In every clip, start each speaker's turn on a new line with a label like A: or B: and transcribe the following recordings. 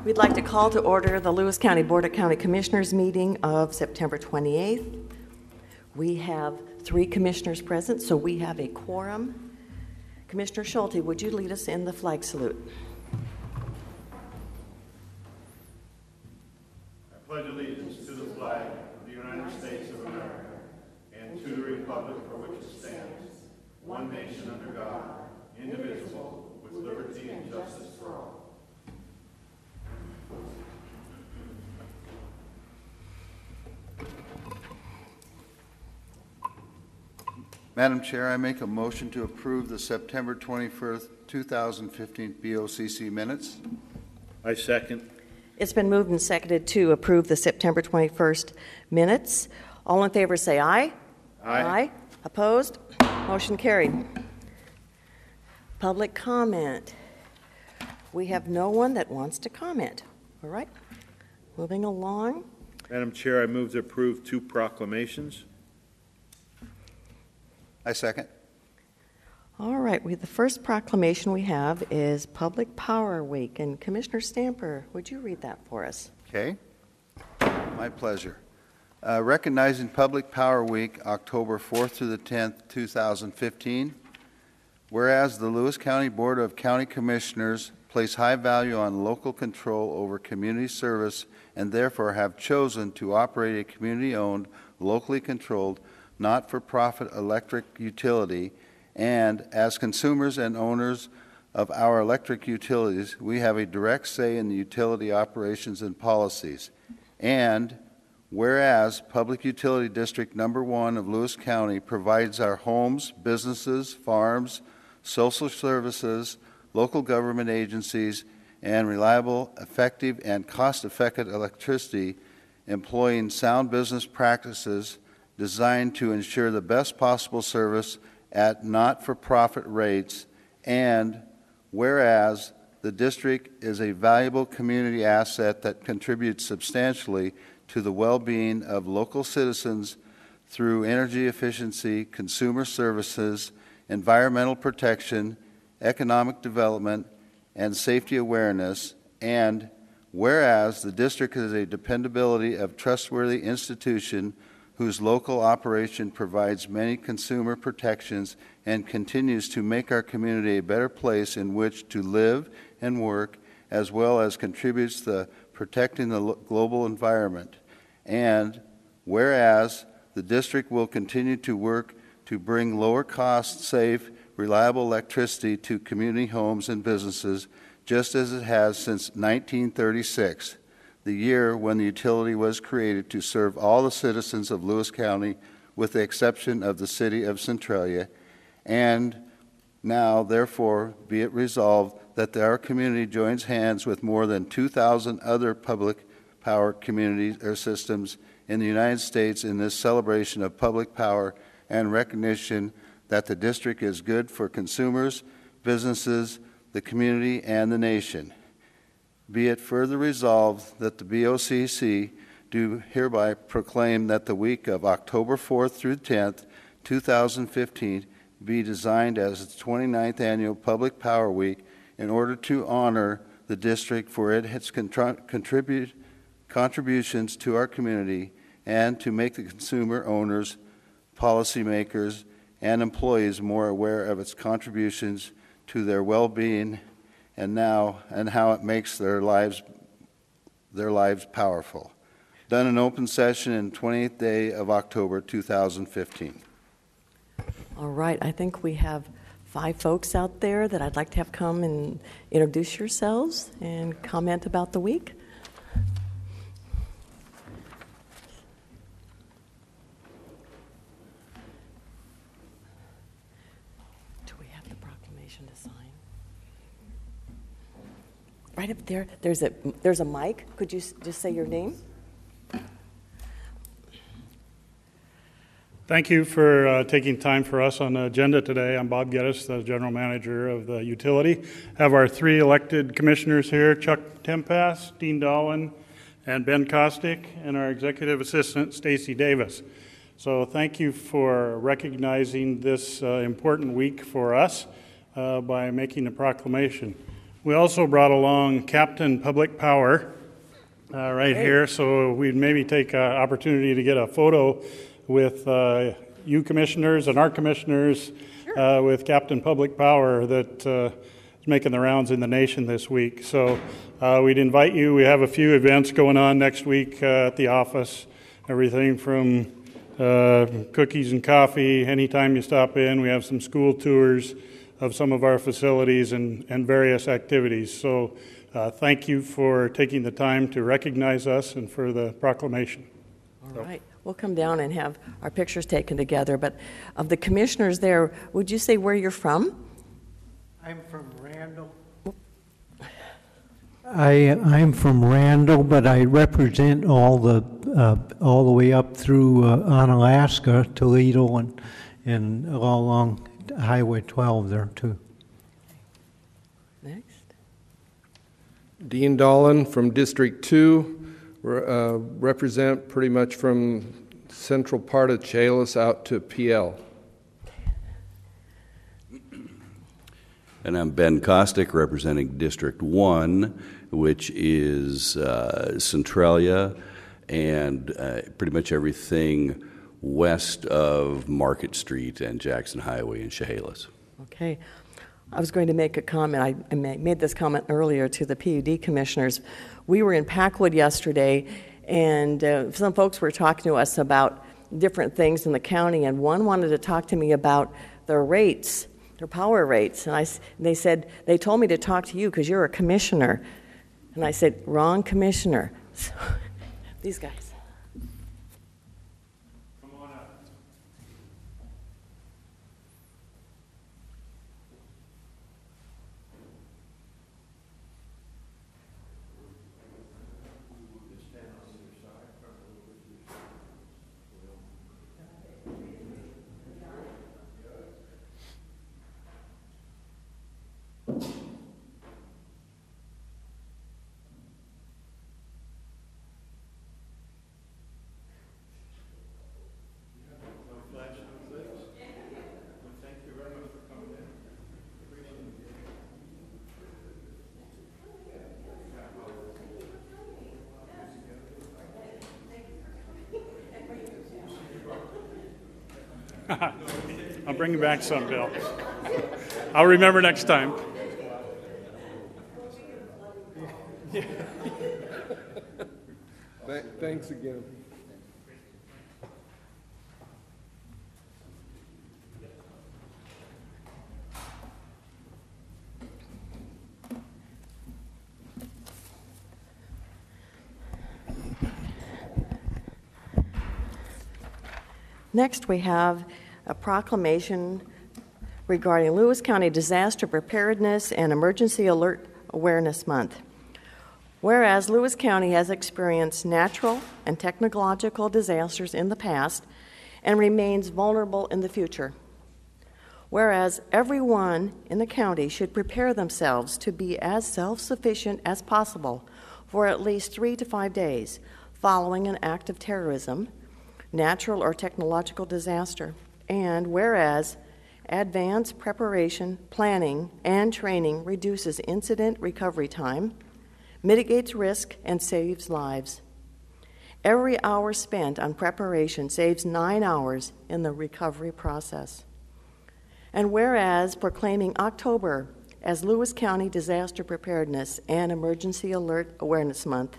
A: We'd like to call to order the Lewis County Board of County Commissioners meeting of September 28th. We have 3 commissioners present, so we have a quorum. Commissioner Schulte, would you lead us in the flag salute?
B: I pledge allegiance to the flag of the United States of America and to the republic for which it stands, one nation under God, indivisible, with liberty and justice for all.
C: Madam Chair, I make a motion to approve the September 21st, 2015 BOCC minutes.
B: I second.
A: It's been moved and seconded to approve the September 21st minutes. All in favor say aye.
B: Aye.
A: Aye. Opposed? Motion carried. Public comment. We have no one that wants to comment. All right. Moving along.
B: Madam Chair, I move to approve 2 proclamations.
C: I second.
A: All right. The first proclamation we have is Public Power Week. And Commissioner Stamper, would you read that for us?
C: Okay. My pleasure. Recognizing Public Power Week, October 4th through the 10th, 2015. Whereas the Lewis County Board of County Commissioners place high value on local control over community service and therefore have chosen to operate a community-owned, locally controlled, not-for-profit electric utility, and as consumers and owners of our electric utilities, we have a direct say in the utility operations and policies. And whereas Public Utility District Number 1 of Lewis County provides our homes, businesses, farms, social services, local government agencies, and reliable, effective, and cost-effective electricity, employing sound business practices designed to ensure the best possible service at not-for-profit rates, and whereas the district is a valuable community asset that contributes substantially to the well-being of local citizens through energy efficiency, consumer services, environmental protection, economic development, and safety awareness, and whereas the district is a dependability of trustworthy institution whose local operation provides many consumer protections and continues to make our community a better place in which to live and work, as well as contributes to protecting the global environment. And whereas the district will continue to work to bring lower cost, safe, reliable electricity to community homes and businesses, just as it has since 1936. The year when the utility was created to serve all the citizens of Lewis County with the exception of the city of Centralia. And now, therefore, be it resolved that our community joins hands with more than 2,000 other public power communities or systems in the United States in this celebration of public power and recognition that the district is good for consumers, businesses, the community, and the nation. Be it further resolved that the BOCC do hereby proclaim that the week of October 4th through 10th, 2015, be designed as its 29th annual Public Power Week in order to honor the district for its contributions to our community and to make the consumer owners, policymakers, and employees more aware of its contributions to their well-being and how it makes their lives powerful. Done in open session in 28th day of October 2015.
A: All right, I think we have 5 folks out there that I'd like to have come and introduce yourselves and comment about the week. Do we have the proclamation to sign? Right up there, there's a mic. Could you just say your name?
D: Thank you for taking time for us on the agenda today. I'm Bob Geddes, the General Manager of the utility. Have our 3 elected commissioners here, Chuck Tempass, Dean Dahlin, and Ben Kostick, and our Executive Assistant, Stacy Davis. So thank you for recognizing this important week for us by making the proclamation. We also brought along Captain Public Power right here, so we'd maybe take an opportunity to get a photo with you commissioners and our commissioners with Captain Public Power that is making the rounds in the nation this week. So we'd invite you. We have a few events going on next week at the office, everything from cookies and coffee anytime you stop in. We have some school tours of some of our facilities and various activities. So thank you for taking the time to recognize us and for the proclamation.
A: All right. We'll come down and have our pictures taken together. But of the commissioners there, would you say where you're from?
E: I'm from Randall. I'm from Randall, but I represent all the way up through Onalaska, Toledo, and all along Highway 12 there too.
A: Next.
F: Dean Dolan from District 2, represent pretty much from central part of Cowlitz out to PL.
G: And I'm Ben Kostick, representing District 1, which is Centralia and pretty much everything west of Market Street and Jackson Highway in Chehalis.
A: Okay. I was going to make a comment. I made this comment earlier to the PUD commissioners. We were in Packwood yesterday, and some folks were talking to us about different things in the county, and one wanted to talk to me about their rates, their power rates. And they said, they told me to talk to you because you're a commissioner. And I said, wrong commissioner. So, these guys.
D: I'll bring you back some, Bill. I'll remember next time.
F: Thanks again.
A: Next, we have a proclamation regarding Lewis County Disaster Preparedness and Emergency Alert Awareness Month. Whereas Lewis County has experienced natural and technological disasters in the past and remains vulnerable in the future. Whereas everyone in the county should prepare themselves to be as self-sufficient as possible for at least 3 to 5 days following an act of terrorism, natural or technological disaster. And whereas advanced preparation, planning, and training reduces incident recovery time, mitigates risk, and saves lives. Every hour spent on preparation saves 9 hours in the recovery process. And whereas proclaiming October as Lewis County Disaster Preparedness and Emergency Alert Awareness Month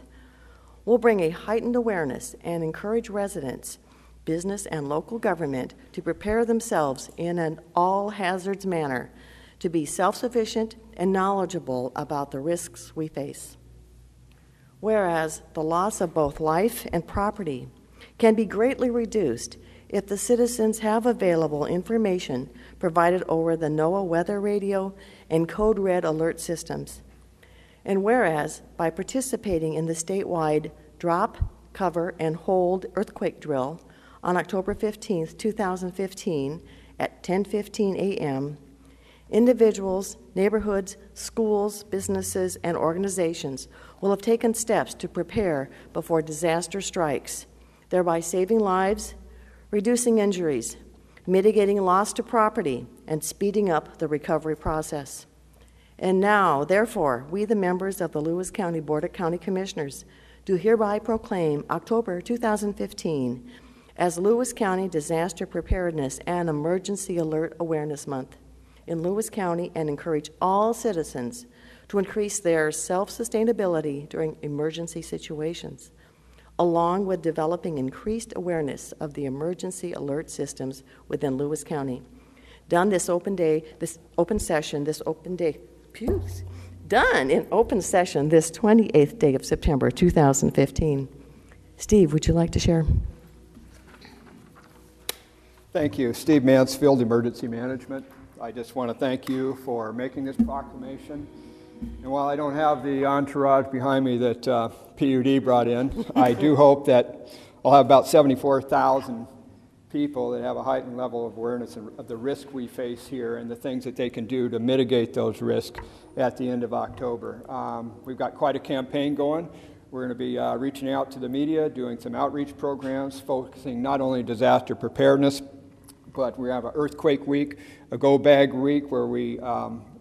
A: will bring a heightened awareness and encourage residents, business, and local government to prepare themselves in an all-hazards manner to be self-sufficient and knowledgeable about the risks we face. Whereas the loss of both life and property can be greatly reduced if the citizens have available information provided over the NOAA weather radio and Code Red alert systems. And whereas by participating in the statewide Drop, Cover, and Hold earthquake drill on October 15, 2015 at 10:15 a.m., individuals, neighborhoods, schools, businesses, and organizations will have taken steps to prepare before disaster strikes, thereby saving lives, reducing injuries, mitigating loss to property, and speeding up the recovery process. And now, therefore, we, the members of the Lewis County Board of County Commissioners, do hereby proclaim October 2015 as Lewis County Disaster Preparedness and Emergency Alert Awareness Month in Lewis County, and encourage all citizens to increase their self-sustainability during emergency situations, along with developing increased awareness of the emergency alert systems within Lewis County. Done in open session this 28th day of September 2015. Steve, would you like to share?
H: Thank you. Steve Mansfield, Emergency Management. I just want to thank you for making this proclamation. And while I don't have the entourage behind me that PUD brought in, I do hope that I'll have about 74,000 people that have a heightened level of awareness of the risk we face here and the things that they can do to mitigate those risks at the end of October. We've got quite a campaign going. We're going to be reaching out to the media, doing some outreach programs, focusing not only disaster preparedness, but we have an earthquake week, a go bag week, where we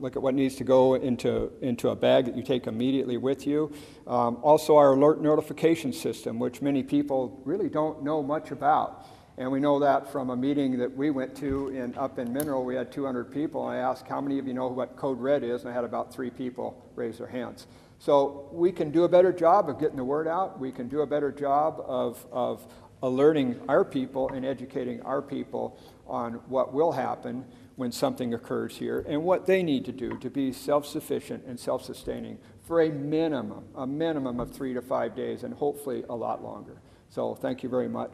H: look at what needs to go into a bag that you take immediately with you. Also our alert notification system, which many people really don't know much about. And we know that from a meeting that we went to up in Mineral. We had 200 people. And I asked, how many of you know what Code Red is? And I had about 3 people raise their hands. So we can do a better job of getting the word out. We can do a better job of alerting our people and educating our people on what will happen when something occurs here and what they need to do to be self-sufficient and self-sustaining for a minimum of 3 to 5 days, and hopefully a lot longer. So thank you very much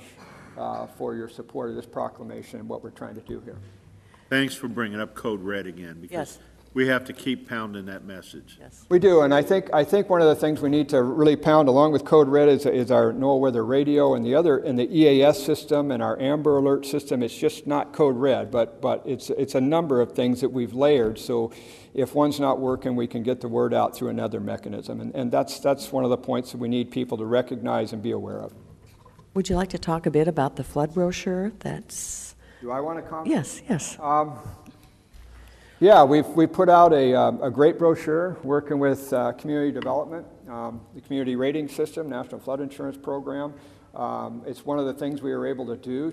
H: for your support of this proclamation and what we're trying to do here.
B: Thanks for bringing up Code Red again, because
A: Yes.
B: we have to keep pounding that message.
A: Yes.
H: We do, and I think one of the things we need to really pound along with Code Red is our NOAA weather radio and the EAS system and our Amber Alert system. It's just not Code Red, but it's a number of things that we've layered. So if one's not working, we can get the word out through another mechanism, and that's one of the points that we need people to recognize and be aware of.
A: Would you like to talk a bit about the flood brochure?
H: Do I want to comment?
A: Yes.
H: Yeah, we've put out a great brochure working with community development, the community rating system, National Flood Insurance Program. It's one of the things we were able to do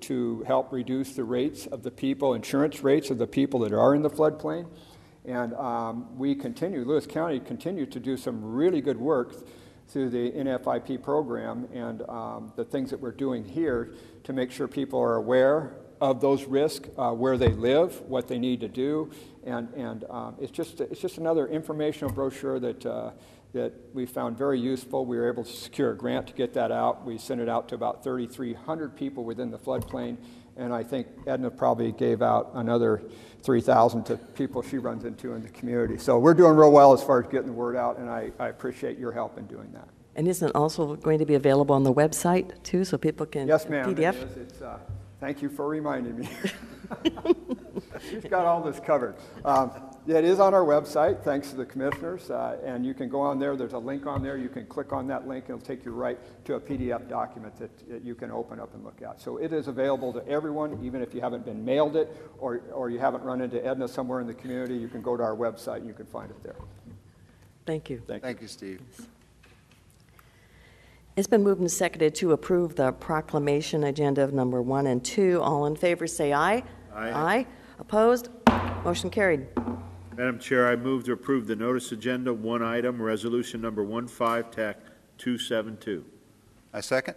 H: to help reduce the rates of the people, insurance rates of the people that are in the floodplain. And Lewis County continues to do some really good work through the NFIP program and the things that we're doing here to make sure people are aware of those risks, where they live, what they need to do, and it's just another informational brochure that we found very useful. We were able to secure a grant to get that out. We sent it out to about 3,300 people within the floodplain, and I think Edna probably gave out another 3,000 to people she runs into in the community. So we're doing real well as far as getting the word out, and I appreciate your help in doing that.
A: And isn't it also going to be available on the website, too, so people can
H: Yes, ma'am.
A: PDF?
H: It is. Thank you for reminding me. She's got all this covered. It is on our website, thanks to the commissioners, and you can go on there. There's a link on there. You can click on that link, and it'll take you right to a PDF document that you can open up and look at. So it is available to everyone, even if you haven't been mailed it or you haven't run into Edna somewhere in the community. You can go to our website, and you can find it there.
A: Thank you.
C: Thank you, Steve.
A: It's been moved and seconded to approve the proclamation agenda of number 1 and 2. All in favor say aye.
B: Aye.
A: Opposed? Motion carried.
B: Madam Chair, I move to approve the notice agenda, one item, resolution number 15-272.
C: I second.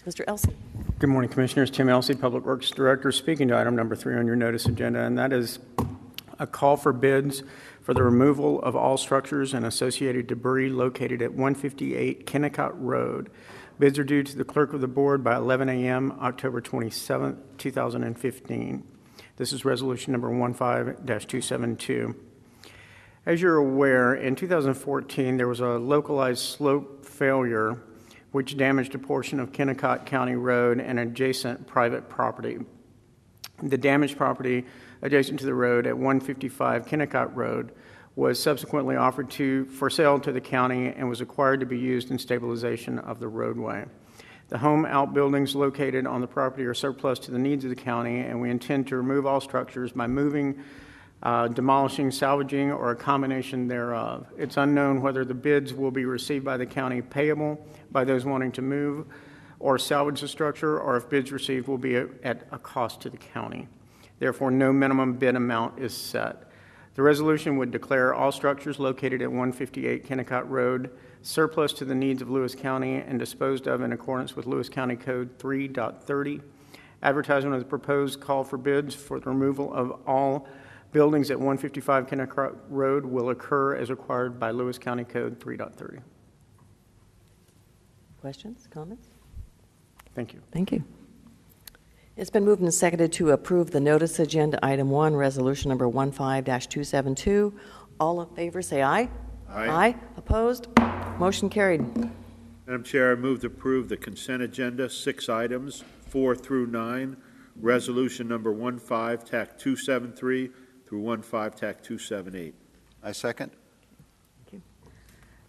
A: Mr. Elson.
I: Good morning, Commissioners. Tim Elsey, Public Works Director, speaking to item number 3 on your notice agenda, and that is a call for bids for the removal of all structures and associated debris located at 158 Kennicott Road. Bids are due to the Clerk of the Board by 11 a.m. October 27, 2015. This is resolution number 15-272. As you're aware, in 2014, there was a localized slope failure which damaged a portion of Kennicott County Road and adjacent private property. The damaged property adjacent to the road at 155 Kennicott Road was subsequently offered for sale to the county and was acquired to be used in stabilization of the roadway. The home outbuildings located on the property are surplus to the needs of the county, and we intend to remove all structures by moving demolishing, salvaging, or a combination thereof. It's unknown whether the bids will be received by the county payable by those wanting to move or salvage the structure, or if bids received will be at a cost to the county. Therefore, no minimum bid amount is set. The resolution would declare all structures located at 158 Kennicott Road surplus to the needs of Lewis County and disposed of in accordance with Lewis County Code 3.30. Advertisement of the proposed call for bids for the removal of all buildings at 155 Kennicott Road will occur as required by Lewis County Code 3.30.
A: Questions, comments?
I: Thank you.
A: Thank you. It's been moved and seconded to approve the notice agenda item 1, resolution number 15-272. All in favor say aye.
B: Aye.
A: Aye. Opposed? Motion carried.
B: Madam Chair, I move to approve the consent agenda, 6 items, 4 through 9, resolution number 15-273 through 15-278.
C: I second.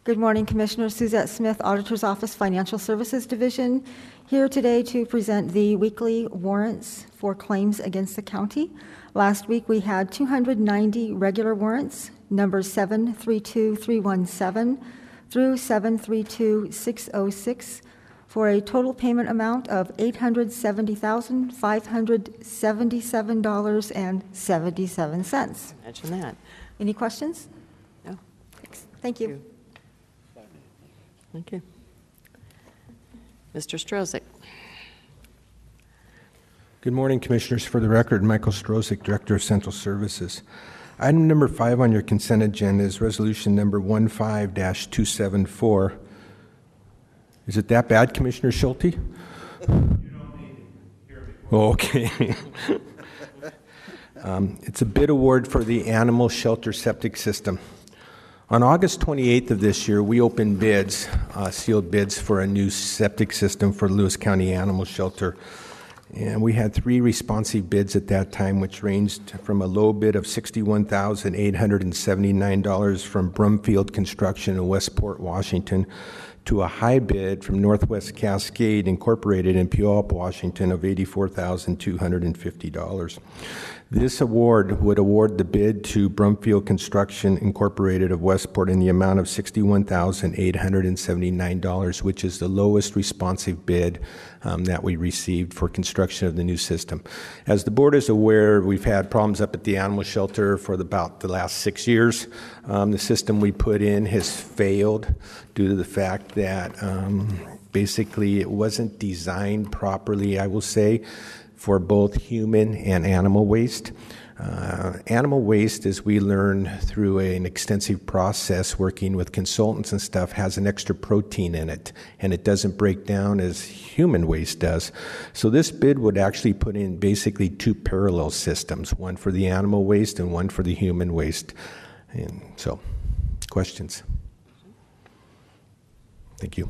J: Good morning, Commissioners. Suzette Smith, Auditor's Office, Financial Services Division, here today to present the weekly warrants for claims against the county. Last week we had 290 regular warrants, numbers 732317 through 732606, for a total payment amount of $870,577.77.
A: Imagine that.
J: Any questions?
A: No.
J: Thank you.
A: Thank you. Mr. Strozik.
K: Good morning, Commissioners. For the record, Michael Strozik, Director of Central Services. Item number 5 on your consent agenda is resolution number 15-274. Is it that bad, Commissioner Schulte? You don't need to hear me. Okay. It's a bid award for the animal shelter septic system. On August 28th of this year, we opened bids, sealed bids for a new septic system for Lewis County Animal Shelter. And we had 3 responsive bids at that time, which ranged from a low bid of $61,879 from Brumfield Construction in Westport, Washington, to a high bid from Northwest Cascade Incorporated in Puyallup, Washington of $84,250. This award would award the bid to Brumfield Construction Incorporated of Westport in the amount of $61,879, which is the lowest responsive bid that we received for construction of the new system. As the board is aware, we've had problems up at the animal shelter for about the last 6 years. The system we put in has failed due to the fact that basically it wasn't designed properly, I will say, for both human and animal waste. Animal waste, as we learn through an extensive process working with consultants and stuff, has an extra protein in it, and it doesn't break down as human waste does. So this bid would actually put in basically 2 parallel systems, one for the animal waste and one for the human waste. And so, questions? Thank you.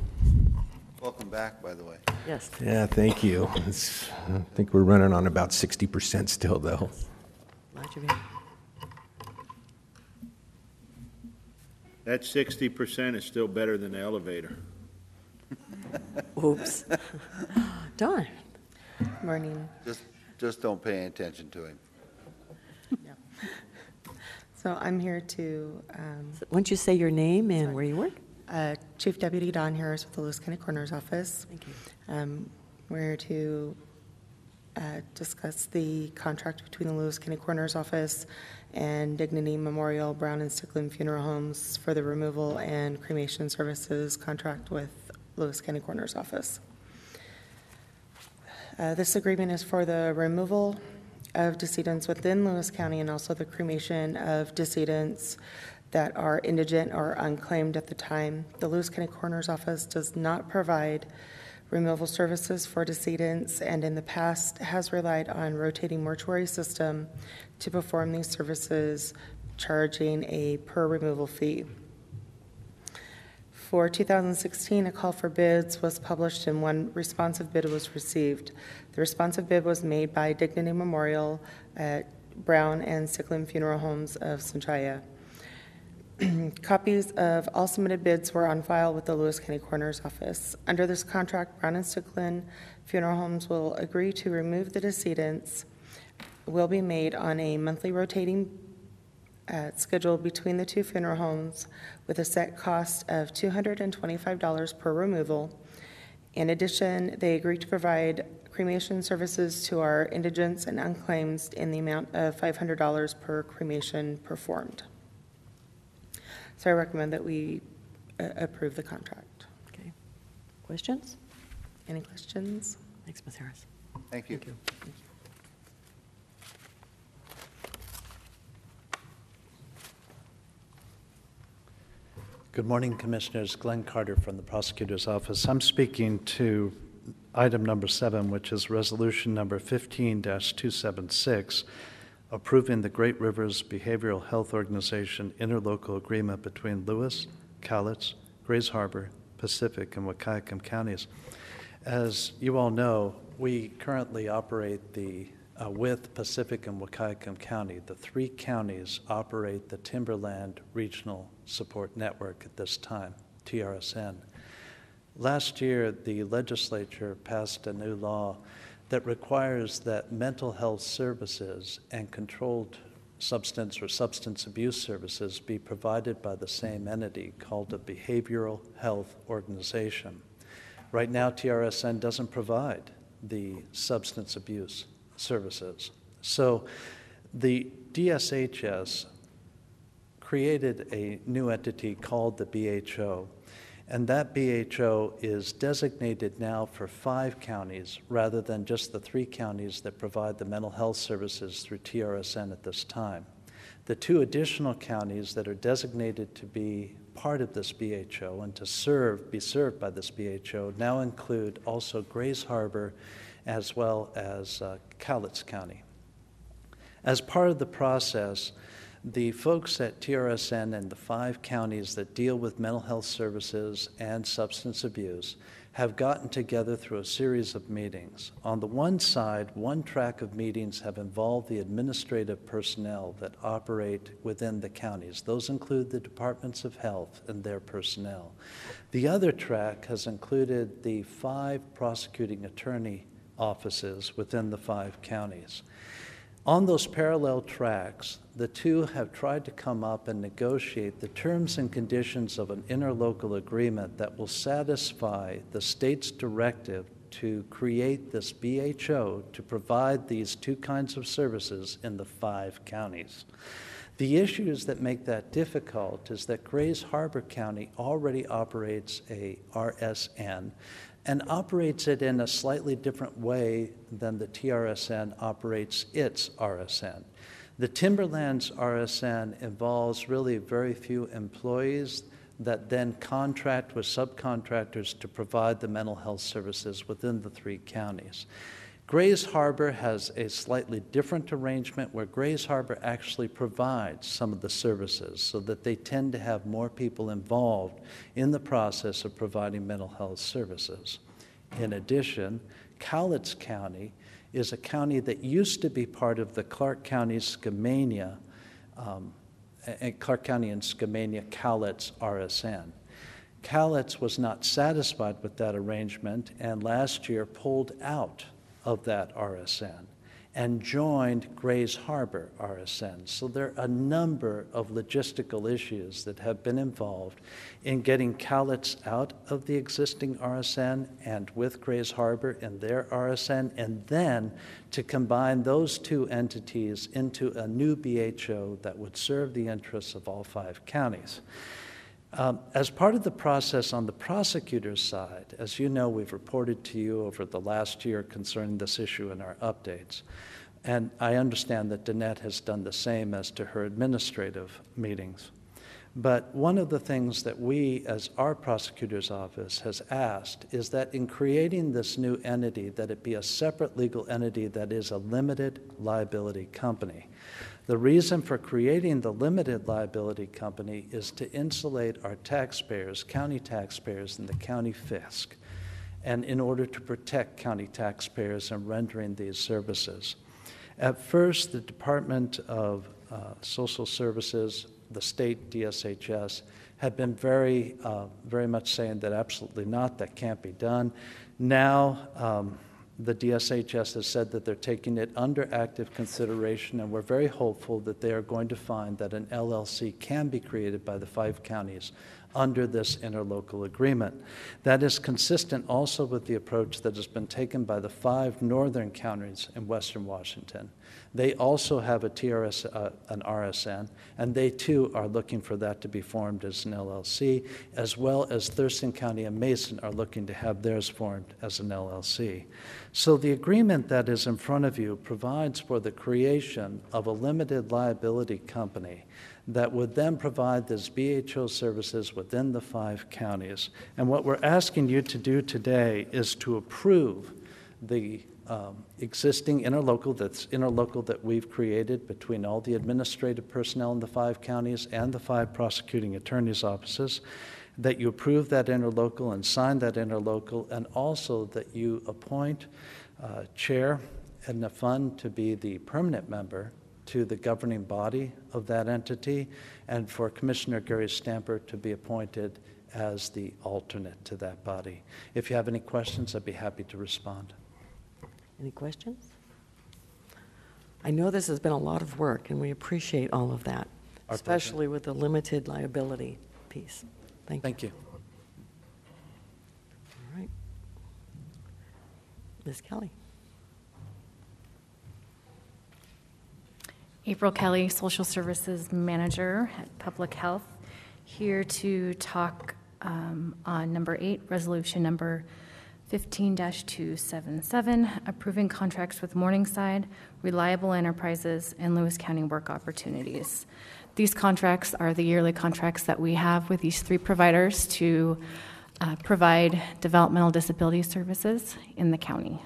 C: Welcome back, by the way.
A: Yes.
K: Yeah, thank you. I think we're running on about 60% still, though.
A: Glad you're here.
B: That 60% is still better than the elevator.
A: Oops. Darn.
L: Morning.
C: Just don't pay any attention to him.
L: Yeah. So I'm here to...
A: Why don't you say your name and where you work?
L: Chief Deputy Don Harris with the Lewis County Coroner's Office.
A: Thank you.
L: We're here to discuss the contract between the Lewis County Coroner's Office and Dignity Memorial Brown and Sticklin Funeral Homes for the removal and cremation services contract with Lewis County Coroner's Office. This agreement is for the removal of decedents within Lewis County and also the cremation of decedents that are indigent or unclaimed at the time. The Lewis County Coroner's Office does not provide removal services for decedents and in the past has relied on rotating mortuary system to perform these services, charging a per removal fee. For 2016, a call for bids was published and 1 responsive bid was received. The responsive bid was made by Dignity Memorial at Brown and Sticklin Funeral Homes of Centralia. Copies of all submitted bids were on file with the Lewis County Coroner's Office. Under this contract, Brown and Sticklin Funeral Homes will agree to remove the decedents, will be made on a monthly rotating scheduled between the two funeral homes with a set cost of $225 per removal. In addition, they agreed to provide cremation services to our indigents and unclaimed in the amount of $500 per cremation performed. So I recommend that we approve the contract.
A: Okay. Questions?
L: Any questions?
A: Thanks, Ms. Harris.
C: Thank you.
A: Thank you.
M: Good morning, Commissioners. Glenn Carter from the Prosecutor's Office. I'm speaking to item number 7, which is resolution number 15-276, approving the Great Rivers Behavioral Health Organization interlocal agreement between Lewis, Cowlitz, Grays Harbor, Pacific, and Wahkiakum counties. As you all know, we currently operate with Pacific and Wahkiakum County. The 3 counties operate the Timberland Regional Support Network at this time, TRSN. Last year, the legislature passed a new law that requires that mental health services and controlled substance or substance abuse services be provided by the same entity called a behavioral health organization. Right now, TRSN doesn't provide the substance abuse services. So the DSHS created a new entity called the BHO, and that BHO is designated now for 5 counties rather than just the 3 counties that provide the mental health services through TRSN at this time. The 2 additional counties that are designated to be part of this BHO and to be served by this BHO now include also Grays Harbor as well as Cowlitz County. As part of the process, the folks at TRSN and the 5 counties that deal with mental health services and substance abuse have gotten together through a series of meetings. On the one side, one track of meetings have involved the administrative personnel that operate within the counties. Those include the departments of health and their personnel. The other track has included the 5 prosecuting attorney offices within the 5 counties. On those parallel tracks, the 2 have tried to come up and negotiate the terms and conditions of an interlocal agreement that will satisfy the state's directive to create this BHO to provide these 2 kinds of services in the 5 counties. The issues that make that difficult is that Grays Harbor County already operates a RSN and operates it in a slightly different way than the TRSN operates its RSN. The Timberlands RSN involves really very few employees that then contract with subcontractors to provide the mental health services within the 3 counties. Grays Harbor has a slightly different arrangement where Grays Harbor actually provides some of the services so that they tend to have more people involved in the process of providing mental health services. In addition, Cowlitz County is a county that used to be part of the Clark County Skamania, Clark County and Skamania Cowlitz RSN. Cowlitz was not satisfied with that arrangement and last year pulled out of that RSN and joined Grays Harbor RSN. So there are a number of logistical issues that have been involved in getting Cowlitz out of the existing RSN and with Grays Harbor in their RSN, and then to combine those 2 entities into a new BHO that would serve the interests of all 5 counties. As part of the process on the prosecutor's side, as you know, we've reported to you over the last year concerning this issue in our updates. And I understand that Danette has done the same as to her administrative meetings. But one of the things that we, as our prosecutor's office, has asked is that in creating this new entity, that it be a separate legal entity that is a limited liability company. The reason for creating the limited liability company is to insulate our taxpayers, county taxpayers, and the county fisc, and in order to protect county taxpayers in rendering these services. At first, the Department of Social Services, the state DSHS, had been very much saying that absolutely not, that can't be done. Now, The DSHS has said that they're taking it under active consideration, and we're very hopeful that they are going to find that an LLC can be created by the 5 counties under this interlocal agreement. That is consistent also with the approach that has been taken by the 5 northern counties in western Washington. They also have an RSN, and they too are looking for that to be formed as an LLC, as well as Thurston County and Mason are looking to have theirs formed as an LLC. So the agreement that is in front of you provides for the creation of a limited liability company that would then provide this BHO services within the 5 counties. And what we're asking you to do today is to approve the existing interlocal that we've created between all the administrative personnel in the 5 counties and the 5 prosecuting attorneys' offices, that you approve that interlocal and sign that interlocal, and also that you appoint chair and the fund to be the permanent member to the governing body of that entity, and for Commissioner Gary Stamper to be appointed as the alternate to that body. If you have any questions, I'd be happy to respond.
A: Any questions? I know this has been a lot of work, and we appreciate all of that, especially with the limited liability piece. Thank you. All right. Ms. Kelly.
N: April Kelly, Social Services Manager at Public Health, here to talk on number 8, resolution number 15-277, approving contracts with Morningside, Reliable Enterprises, and Lewis County Work Opportunities. These contracts are the yearly contracts that we have with these 3 providers to provide developmental disability services in the county.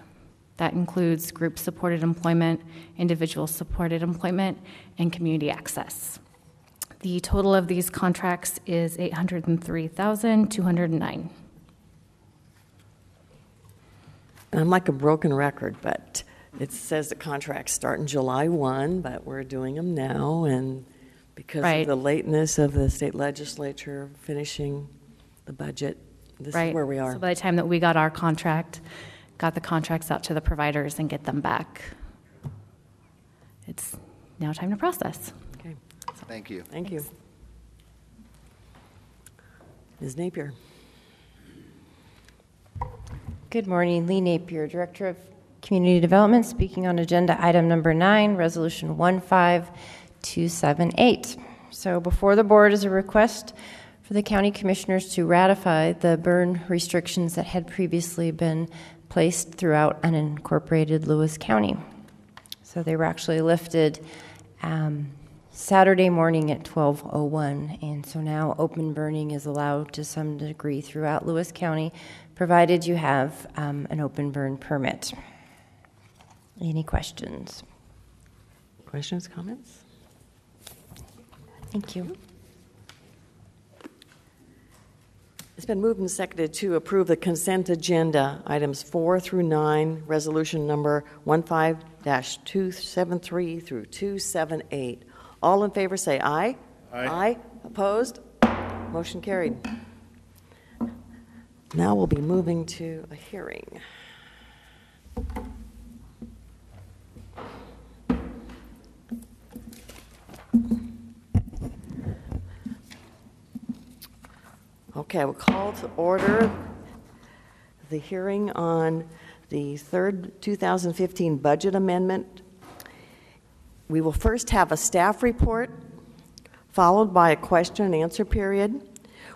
N: That includes group-supported employment, individual-supported employment, and community access. The total of these contracts is $803,209.
A: I'm like a broken record, but it says the contracts start in July 1, but we're doing them now, and because of the lateness of the state legislature finishing the budget, this is where we are.
N: So by the time that we got our contract, got the contracts out to the providers and get them back, it's now time to process.
A: Okay.
C: Thank you.
A: Thank you. Ms. Napier.
O: Good morning, Lee Napier, Director of Community Development, speaking on agenda item number 9, resolution 15278. So before the board is a request for the county commissioners to ratify the burn restrictions that had previously been placed throughout unincorporated Lewis County. So they were actually lifted Saturday morning at 12:01, and so now open burning is allowed to some degree throughout Lewis County, provided you have an open burn permit. Any questions?
A: Questions, comments?
O: Thank you.
A: It's been moved and seconded to approve the consent agenda, items 4 through 9, resolution number 15-273 through 278. All in favor say aye.
B: Aye.
A: Aye. Opposed? Motion carried. Now we'll be moving to a hearing. Okay, we'll call to order the hearing on the third 2015 budget amendment. We will first have a staff report, followed by a question and answer period.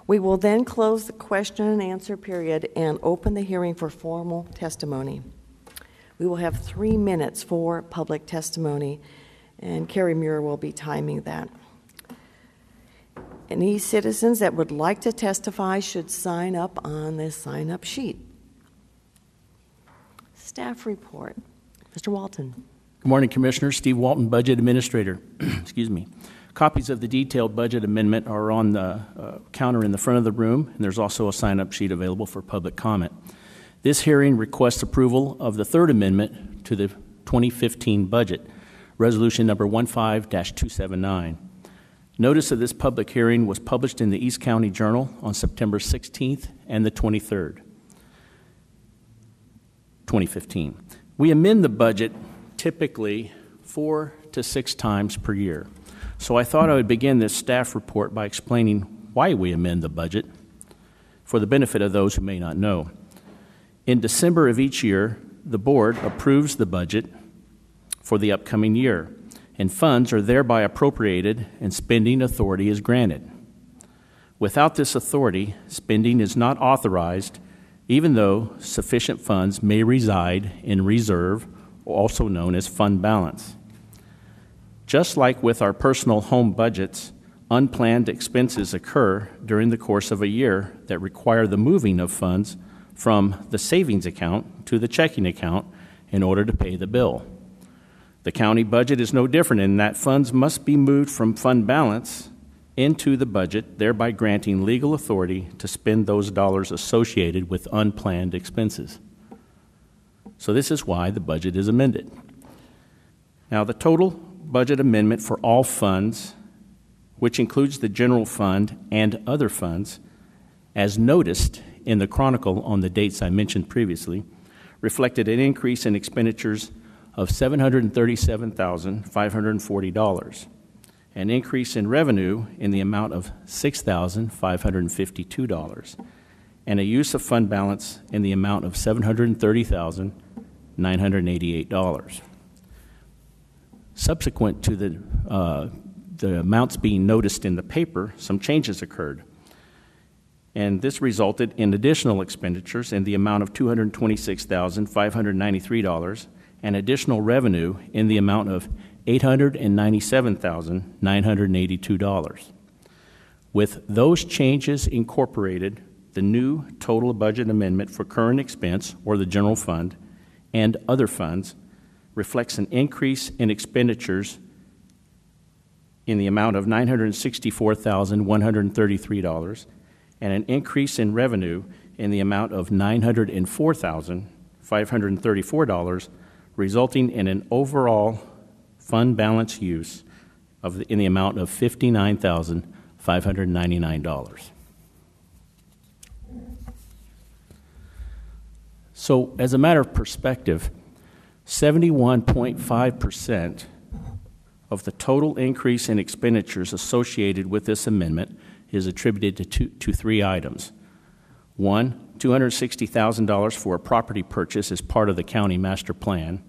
A: We will then close the question and answer period and open the hearing for formal testimony. We will have 3 minutes for public testimony, and Carrie Muir will be timing that. Any citizens that would like to testify should sign up on this sign-up sheet. Staff report. Mr. Walton.
P: Good morning, Commissioner. Steve Walton, Budget Administrator. Excuse me. Copies of the detailed budget amendment are on the counter in the front of the room, and there's also a sign-up sheet available for public comment. This hearing requests approval of the third amendment to the 2015 budget, resolution number 15-279. Notice of this public hearing was published in the East County Journal on September 16th and the 23rd. 2015. We amend the budget typically 4 to 6 times per year. So I thought I would begin this staff report by explaining why we amend the budget for the benefit of those who may not know. In December of each year, the board approves the budget for the upcoming year, and funds are thereby appropriated and spending authority is granted. Without this authority, spending is not authorized, even though sufficient funds may reside in reserve, also known as fund balance. Just like with our personal home budgets, unplanned expenses occur during the course of a year that require the moving of funds from the savings account to the checking account in order to pay the bill. The county budget is no different in that funds must be moved from fund balance into the budget, thereby granting legal authority to spend those dollars associated with unplanned expenses. So this is why the budget is amended. Now, the total budget amendment for all funds, which includes the general fund and other funds, as noticed in the Chronicle on the dates I mentioned previously, reflected an increase in expenditures of $737,540, an increase in revenue in the amount of $6,552, and a use of fund balance in the amount of $730,988. Subsequent to the amounts being noticed in the paper, some changes occurred. And this resulted in additional expenditures in the amount of $226,593 and additional revenue in the amount of $897,982. With those changes incorporated, the new total budget amendment for current expense, or the general fund, and other funds reflects an increase in expenditures in the amount of $964,133 and an increase in revenue in the amount of $904,534, resulting in an overall fund balance use in the amount of $59,599. So, as a matter of perspective, 71.5% of the total increase in expenditures associated with this amendment is attributed to 3 items. 1, $260,000 for a property purchase as part of the county master plan.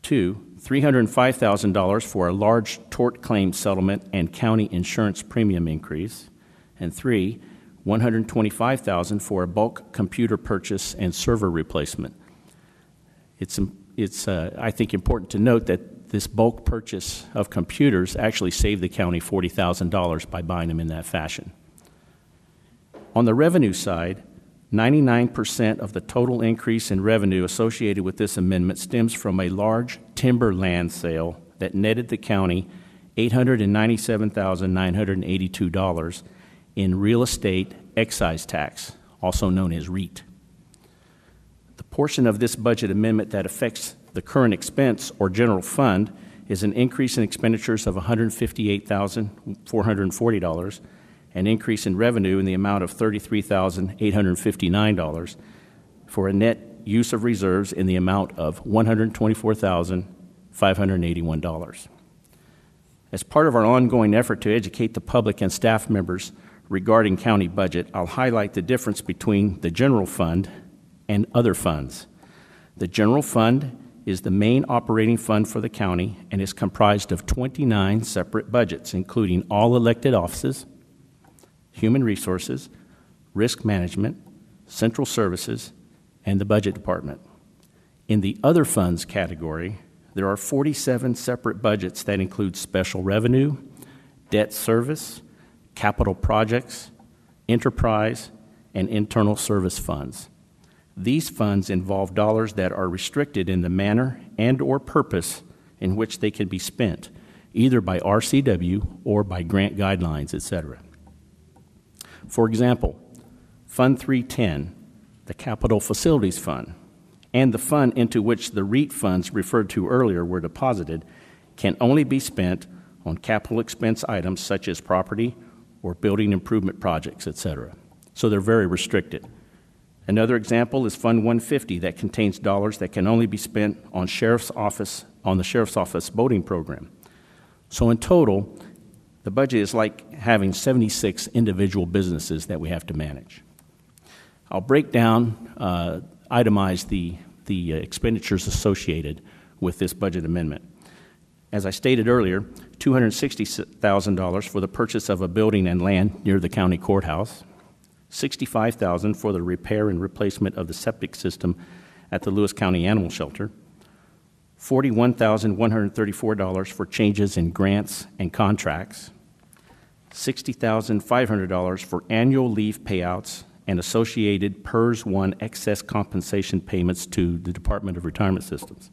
P: 2, $305,000 for a large tort claim settlement and county insurance premium increase. And 3, $125,000 for a bulk computer purchase and server replacement. It's I think, important to note that this bulk purchase of computers actually saved the county $40,000 by buying them in that fashion. On the revenue side, 99% of the total increase in revenue associated with this amendment stems from a large timber land sale that netted the county $897,982 in real estate excise tax, also known as REIT. The portion of this budget amendment that affects the current expense or general fund is an increase in expenditures of $158,440, an increase in revenue in the amount of $33,859, for a net use of reserves in the amount of $124,581. As part of our ongoing effort to educate the public and staff members regarding county budget, I'll highlight the difference between the general fund and other funds. The general fund is the main operating fund for the county and is comprised of 29 separate budgets, including all elected offices, human resources, risk management, central services, and the budget department. In the other funds category, there are 47 separate budgets that include special revenue, debt service, capital projects, enterprise, and internal service funds. These funds involve dollars that are restricted in the manner and or purpose in which they can be spent, either by RCW or by grant guidelines, etc. For example, Fund 310, the Capital Facilities Fund, and the fund into which the REIT funds referred to earlier were deposited, can only be spent on capital expense items such as property or building improvement projects, etc. So they're very restricted. Another example is Fund 150 that contains dollars that can only be spent on the Sheriff's Office boating program. So in total, the budget is like having 76 individual businesses that we have to manage. I'll break down, itemize the expenditures associated with this budget amendment. As I stated earlier, $260,000 for the purchase of a building and land near the county courthouse, $65,000 for the repair and replacement of the septic system at the Lewis County Animal Shelter, $41,134 for changes in grants and contracts, $60,500 for annual leave payouts and associated PERS 1 excess compensation payments to the Department of Retirement Systems.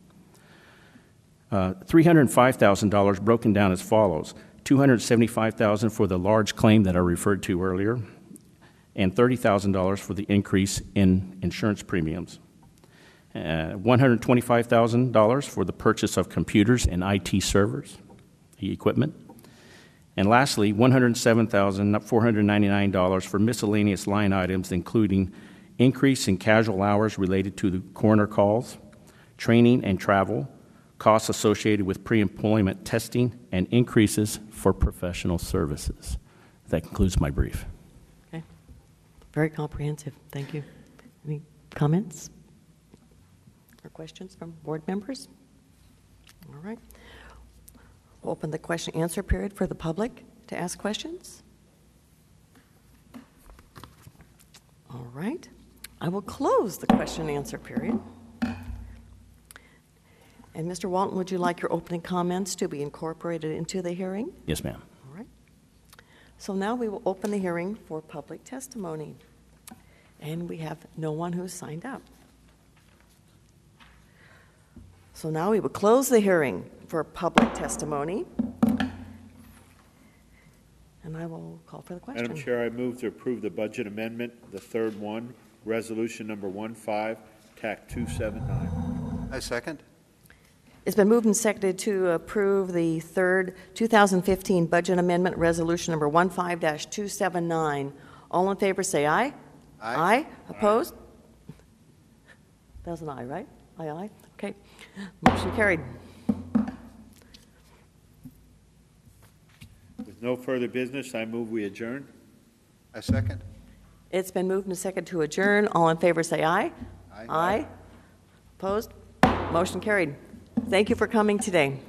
P: $305,000 broken down as follows: $275,000 for the large claim that I referred to earlier, and $30,000 for the increase in insurance premiums. $125,000 for the purchase of computers and IT servers, the equipment. And lastly, $107,499 for miscellaneous line items, including increase in casual hours related to the coroner calls, training and travel, costs associated with pre-employment testing, and increases for professional services. That concludes my brief.
A: Okay. Very comprehensive. Thank you. Any comments or questions from board members? All right. We'll open the question and answer period for the public to ask questions. All right. I will close the question and answer period. And Mr. Walton, would you like your opening comments to be incorporated into the hearing?
P: Yes, ma'am.
A: All right. So now we will open the hearing for public testimony. And we have no one who's signed up. So now we will close the hearing for public testimony. And I will call for the question.
B: Madam Chair, I move to approve the budget amendment, the third one, resolution number 15, TAC 279.
C: I second.
A: It's been moved and seconded to approve the third 2015 budget amendment, resolution number 15-279. All in favor say aye.
C: Aye.
A: Aye. Opposed? That was an aye, right? Aye, aye. Okay. Motion carried.
B: With no further business, I move we adjourn.
C: I second.
A: It's been moved and seconded to adjourn. All in favor say aye.
C: Aye.
A: Aye. Opposed? Motion carried. Thank you for coming today.